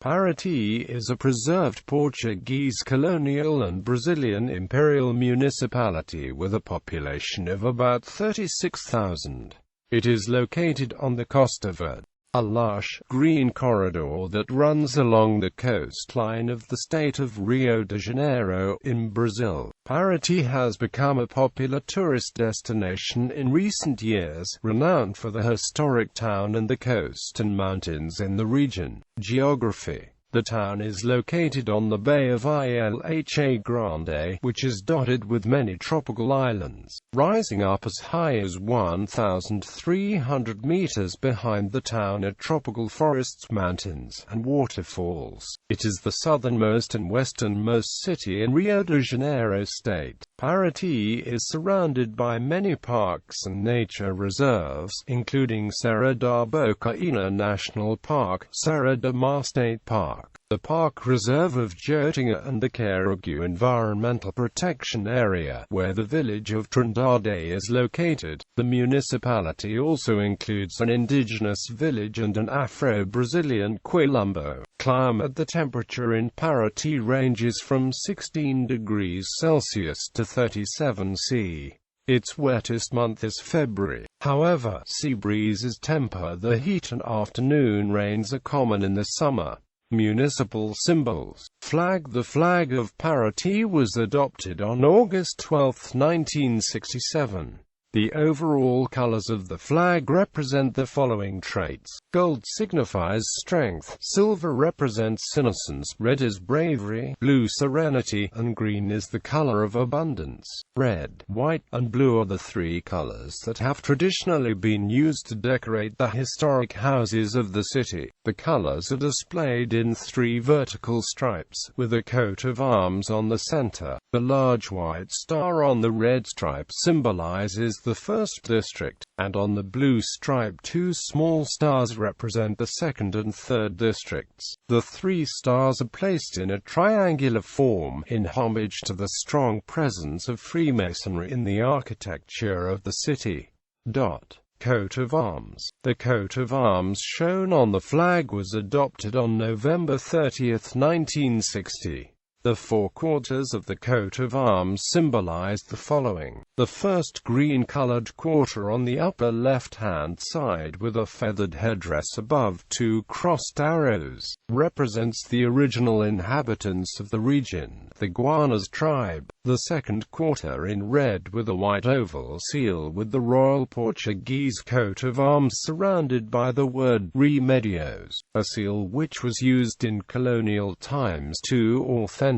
Paraty is a preserved Portuguese colonial and Brazilian imperial municipality with a population of about 36,000. It is located on the Costa Verde, a lush, green corridor that runs along the coastline of the state of Rio de Janeiro, in Brazil. Paraty has become a popular tourist destination in recent years, renowned for the historic town and the coast and mountains in the region. Geography. The town is located on the Bay of Ilha Grande, which is dotted with many tropical islands, rising up as high as 1,300 meters behind the town are tropical forests, mountains, and waterfalls. It is the southernmost and westernmost city in Rio de Janeiro state. Paraty is surrounded by many parks and nature reserves, including Serra da Bocaina National Park, Serra da Mar State Park, the Park Reserve of Jotinha, and the Caragu Environmental Protection Area, where the village of Trindade is located. The municipality also includes an indigenous village and an Afro-Brazilian Quilombo. Climate. The temperature in Paraty ranges from 16 degrees Celsius to 37 C. Its wettest month is February. However, sea breezes temper the heat and afternoon rains are common in the summer. Municipal symbols. Flag. The flag of Paraty was adopted on August 12, 1967. The overall colors of the flag represent the following traits. Gold signifies strength, silver represents innocence, red is bravery, blue serenity, and green is the color of abundance. Red, white, and blue are the three colors that have traditionally been used to decorate the historic houses of the city. The colors are displayed in three vertical stripes, with a coat of arms on the center. The large white star on the red stripe symbolizes the first district, and on the blue stripe two small stars represent the second and third districts. The three stars are placed in a triangular form, in homage to the strong presence of Freemasonry in the architecture of the city. Coat of arms. The coat of arms shown on the flag was adopted on November 30, 1960. The four quarters of the coat of arms symbolized the following. The first green-colored quarter on the upper left-hand side with a feathered headdress above two crossed arrows, represents the original inhabitants of the region, the Guanas tribe. The second quarter in red with a white oval seal with the Royal Portuguese coat of arms surrounded by the word Remedios, a seal which was used in colonial times to authenticate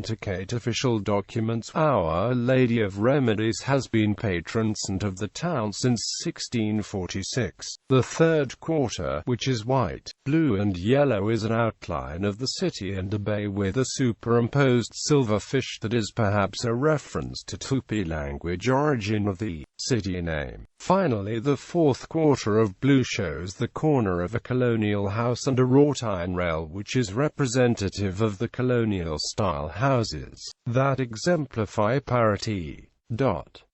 official documents. Our Lady of Remedies has been patron saint of the town since 1646. The third quarter, which is white, blue and yellow, is an outline of the city and a bay with a superimposed silver fish that is perhaps a reference to Tupi language origin of the city name. Finally, the fourth quarter of blue shows the corner of a colonial house and a wrought iron rail which is representative of the colonial-style houses that exemplify Paraty.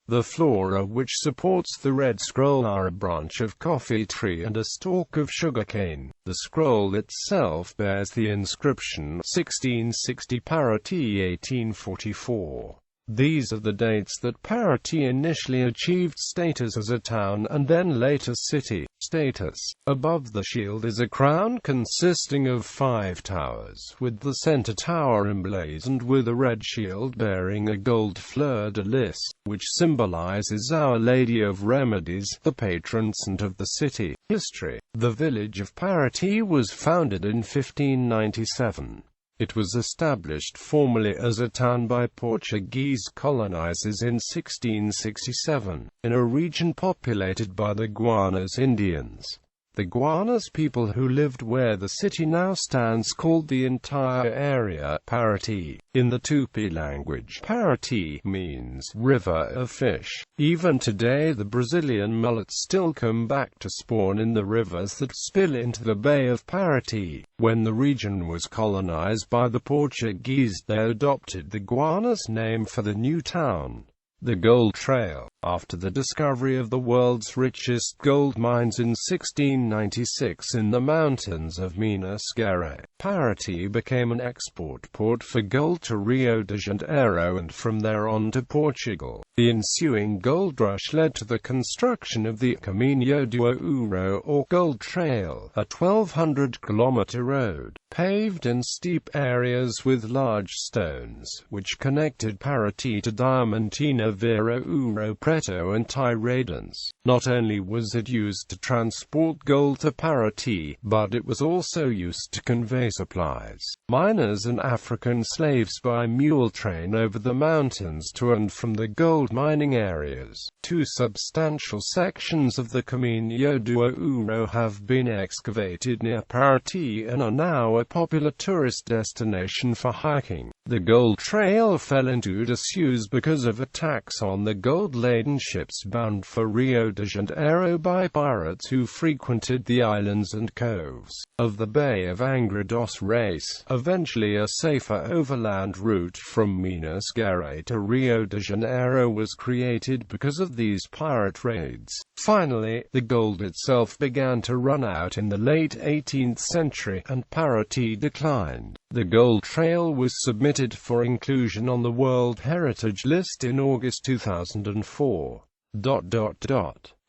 The flora which supports the red scroll are a branch of coffee tree and a stalk of sugarcane. The scroll itself bears the inscription 1660 Paraty 1844. These are the dates that Paraty initially achieved status as a town and then later city status. Above the shield is a crown consisting of 5 towers, with the center tower emblazoned with a red shield bearing a gold fleur-de-lis, which symbolizes Our Lady of Remedies, the patron saint of the city. History. The village of Paraty was founded in 1597. It was established formally as a town by Portuguese colonizers in 1667, in a region populated by the Guanas Indians. The Guanas people who lived where the city now stands called the entire area Paraty. In the Tupi language, Paraty means river of fish. Even today the Brazilian mullets still come back to spawn in the rivers that spill into the Bay of Paraty. When the region was colonized by the Portuguese, they adopted the Guanas name for the new town. The Gold Trail. After the discovery of the world's richest gold mines in 1696 in the mountains of Minas Gerais, Paraty became an export port for gold to Rio de Janeiro and from there on to Portugal. The ensuing gold rush led to the construction of the Caminho do Ouro, or Gold Trail, a 1,200-kilometer road, paved in steep areas with large stones, which connected Paraty to Diamantina, Vera, Ouro Preto and Tiradentes. Not only was it used to transport gold to Paraty, but it was also used to convey supplies, miners and African slaves by mule train over the mountains to and from the gold mining areas. Two substantial sections of the Caminho do Ouro have been excavated near Paraty and are now a popular tourist destination for hiking. The Gold Trail fell into disuse because of attacks on the gold-laden ships bound for Rio de Janeiro by pirates who frequented the islands and coves of the Bay of Angra dos Reis. Eventually a safer overland route from Minas Gerais to Rio de Janeiro was created because of these pirate raids. Finally, the gold itself began to run out in the late 18th century, and Paraty declined. The Gold Trail was submitted for inclusion on the World Heritage List in August 2004.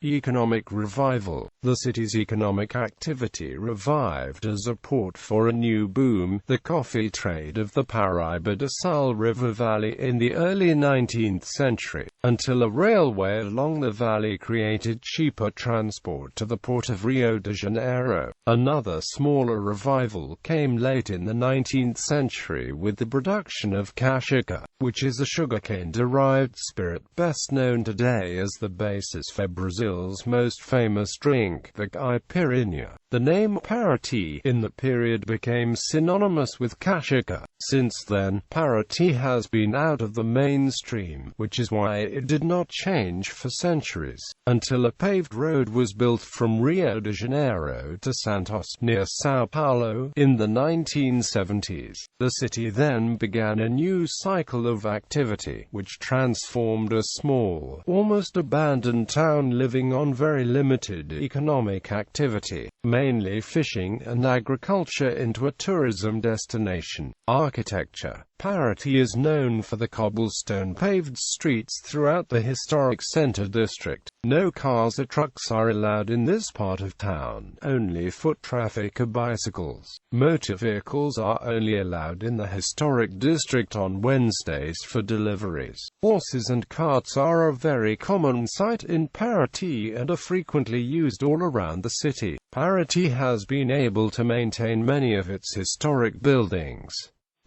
Economic revival. The city's economic activity revived as a port for a new boom, the coffee trade of the Paraíba do Sal River Valley in the early 19th century, until a railway along the valley created cheaper transport to the port of Rio de Janeiro. Another smaller revival came late in the 19th century with the production of cachaça, which is a sugarcane-derived spirit best known today as the basis for Brazil's most famous drink, the caipirinha. The name Paraty in the period became synonymous with cachaça. Since then, Paraty has been out of the mainstream, which is why it did not change for centuries, until a paved road was built from Rio de Janeiro to Santos, near São Paulo, in the 1970s. The city then began a new cycle of activity, which transformed a small, almost abandoned town living on very limited economic activity, mainly fishing and agriculture, into a tourism destination. Architecture. Paraty is known for the cobblestone-paved streets throughout the historic center district. No cars or trucks are allowed in this part of town, only foot traffic or bicycles. Motor vehicles are only allowed in the historic district on Wednesdays for deliveries. Horses and carts are a very common sight in Paraty and are frequently used all around the city. Paraty has been able to maintain many of its historic buildings.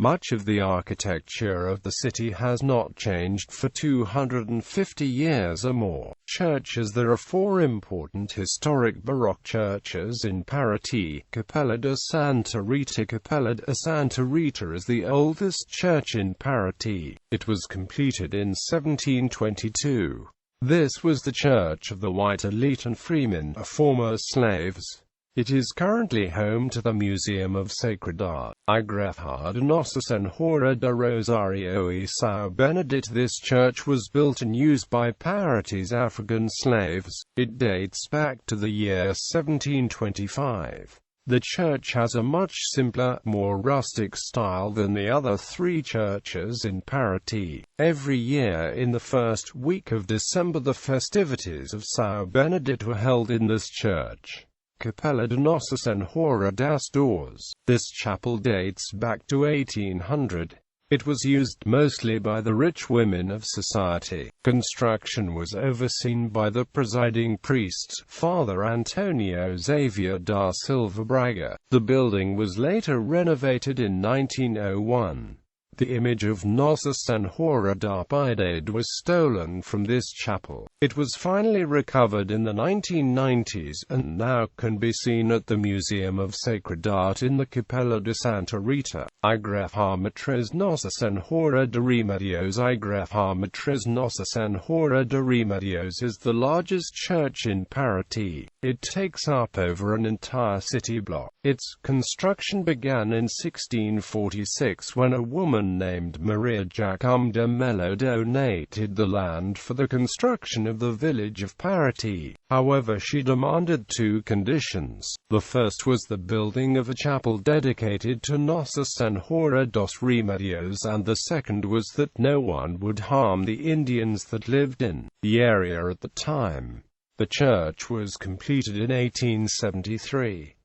Much of the architecture of the city has not changed for 250 years or more. Churches. There are four important historic Baroque churches in Paraty. Capella de Santa Rita. Capella de Santa Rita is the oldest church in Paraty. It was completed in 1722. This was the church of the white elite and freemen, former slaves. It is currently home to the Museum of Sacred Art. Igreja de Nossa Senhora do Rosário e São Benedito. This church was built and used by Paraty's African slaves. It dates back to the year 1725. The church has a much simpler, more rustic style than the other three churches in Paraty. Every year in the first week of December the festivities of São Benedito are held in this church. Capella de Nossa Senhora das Dores. This chapel dates back to 1800. It was used mostly by the rich women of society. Construction was overseen by the presiding priest, Father Antonio Xavier da Silva Braga. The building was later renovated in 1901. The image of Nossa Senhora da Piedade was stolen from this chapel. It was finally recovered in the 1990s, and now can be seen at the Museum of Sacred Art in the Capella de Santa Rita. Igreja Matriz Nossa Senhora de Remedios. Igreja Matriz Nossa Senhora de Remedios is the largest church in Paraty. It takes up over an entire city block. Its construction began in 1646 when a woman woman named Maria Jacome Melo donated the land for the construction of the village of Paraty. However, she demanded two conditions. The first was the building of a chapel dedicated to Nossa Senhora dos Remedios, and the second was that no one would harm the Indians that lived in the area at the time. The church was completed in 1873.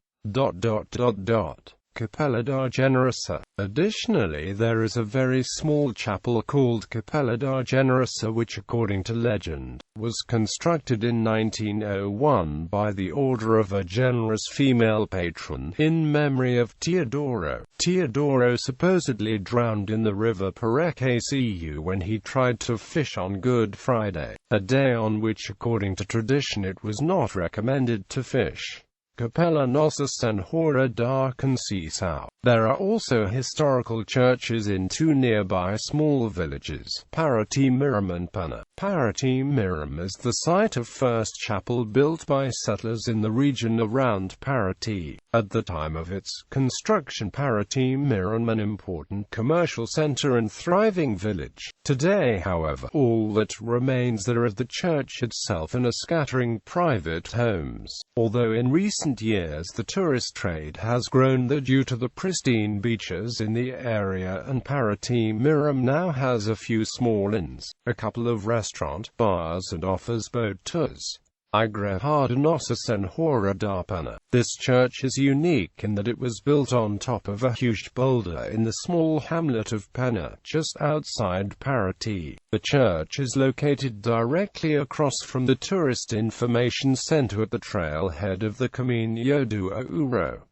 Capella da Generosa. Additionally, there is a very small chapel called Capella da Generosa which, according to legend, was constructed in 1901 by the order of a generous female patron, in memory of Teodoro. Teodoro supposedly drowned in the river Paraty when he tried to fish on Good Friday, a day on which, according to tradition, it was not recommended to fish. Capella Nossa Senhora da Conceição. There are also historical churches in two nearby small villages, Paraty Miram and Pana. Paraty Miram is the site of first chapel built by settlers in the region around Paraty. At the time of its construction, Paraty Miram an important commercial center and thriving village. Today, however, all that remains there of the church itself and a scattering private homes. Although in recent years the tourist trade has grown due to the pristine beaches in the area, and Paraty Miram now has a few small inns, a couple of restaurant, bars and offers boat tours. Igreja de Nossa Senhora da Pana. This church is unique in that it was built on top of a huge boulder in the small hamlet of Pana, just outside Paraty. The church is located directly across from the tourist information center at the trailhead of the Caminho do Ouro.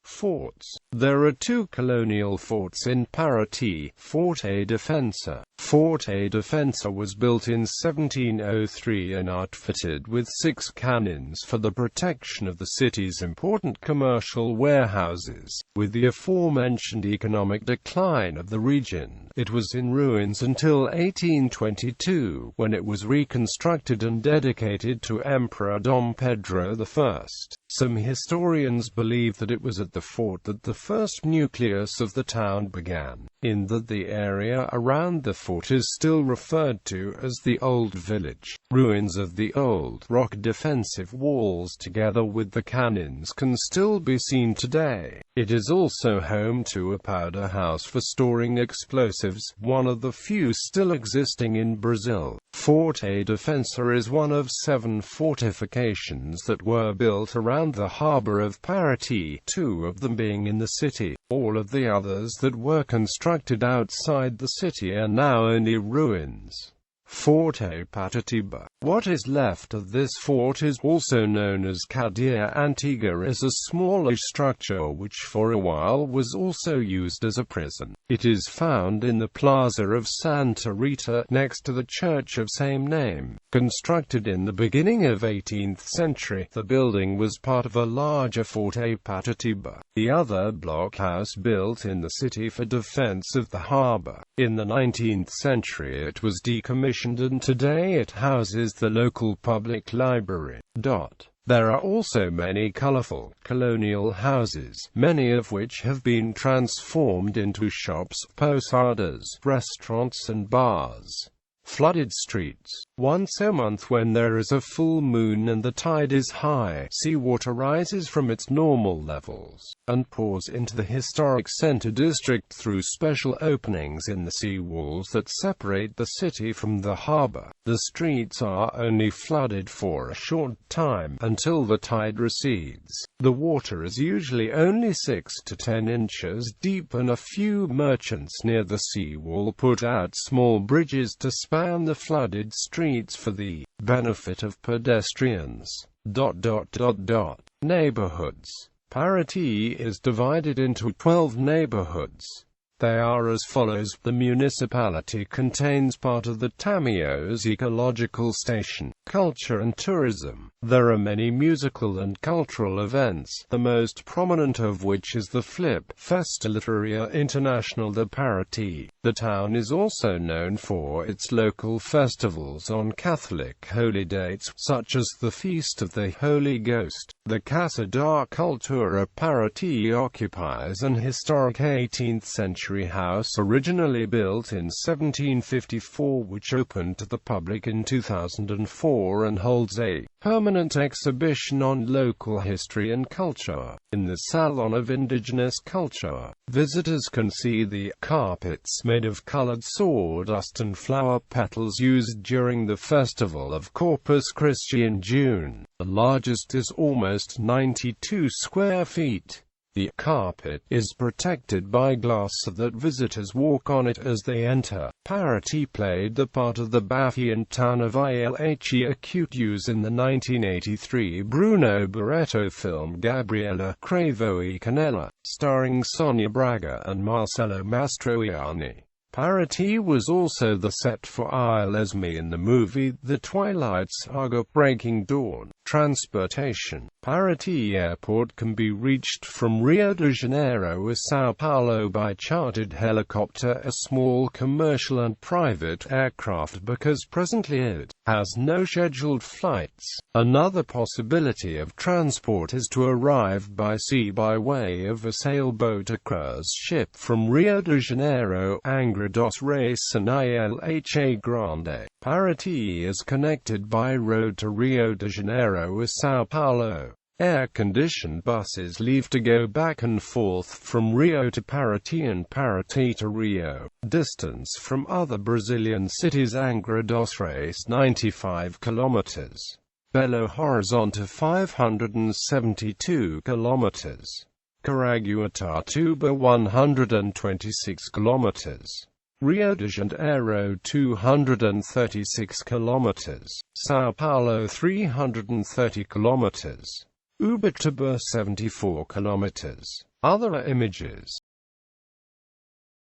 Forts. There are two colonial forts in Paraty. Forte Defensa. Forte Defensa was built in 1703 and outfitted with 6 cannons for the protection of the city's important commercial warehouses. With the aforementioned economic decline of the region, it was in ruins until 1822, when it was reconstructed and dedicated to Emperor Dom Pedro I. Some historians believe that it was at the fort that the first nucleus of the town began, in that the area around the fort is still referred to as the Old Village. Ruins of the old rock defensive walls together with the cannons can still be seen today. It is also home to a powder house for storing explosives, one of the few still existing in Brazil. Forte Defensa is one of 7 fortifications that were built around the harbor of Paraty, 2 of them being in the city. All of the others that were constructed outside the city are now only ruins. Forte Patatiba. What is left of this fort is also known as Cadeia Antiga, is a smallish structure which for a while was also used as a prison. It is found in the plaza of Santa Rita, next to the church of same name. Constructed in the beginning of 18th century, the building was part of a larger Forte Patatiba, the other blockhouse built in the city for defense of the harbor. In the 19th century it was decommissioned and today it houses the local public library. There are also many colorful, colonial houses, many of which have been transformed into shops, posadas, restaurants and bars. Flooded streets. Once a month when there is a full moon and the tide is high, seawater rises from its normal levels, and pours into the historic center district through special openings in the sea walls that separate the city from the harbor. The streets are only flooded for a short time, until the tide recedes. The water is usually only 6 to 10 inches deep, and a few merchants near the seawall put out small bridges to span the flooded streets for the benefit of pedestrians. Neighborhoods. Paraty is divided into 12 neighborhoods. They are as follows. The municipality contains part of the Tamios Ecological Station, Culture and Tourism, There are many musical and cultural events, the most prominent of which is the Flip Festivalitaria International de Paraty. The town is also known for its local festivals on Catholic holy dates, such as the Feast of the Holy Ghost. The Casa da Cultura Paraty occupies an historic 18th-century house originally built in 1754, which opened to the public in 2004 and holds a permanent exhibition on local history and culture. In the Salon of Indigenous Culture, visitors can see the carpets made of colored sawdust and flower petals used during the festival of Corpus Christi in June. The largest is almost 92 square feet. The carpet is protected by glass so that visitors walk on it as they enter. Paraty played the part of the Bathian town of Ilhe Acute in the 1983 Bruno Barreto film Gabriela Cravo e Canella, starring Sonia Braga and Marcello Mastroianni. Paraty was also the set for Isle Esme in the movie The Twilight Saga: Breaking Dawn. Transportation. Paraty Airport can be reached from Rio de Janeiro or São Paulo by chartered helicopter, a small commercial and private aircraft, because presently it has no scheduled flights. Another possibility of transport is to arrive by sea by way of a sailboat or cruise ship from Rio de Janeiro, Angra dos Reis and Ilha Grande. Paraty is connected by road to Rio de Janeiro or São Paulo. Air-conditioned buses leave to go back and forth from Rio to Paraty and Paraty to Rio. Distance from other Brazilian cities: Angra dos Reis 95 km, Belo Horizonte 572 km, Caraguatatuba 126 km, Rio de Janeiro 236 km, São Paulo 330 km, Ubatuba 74 km. Other images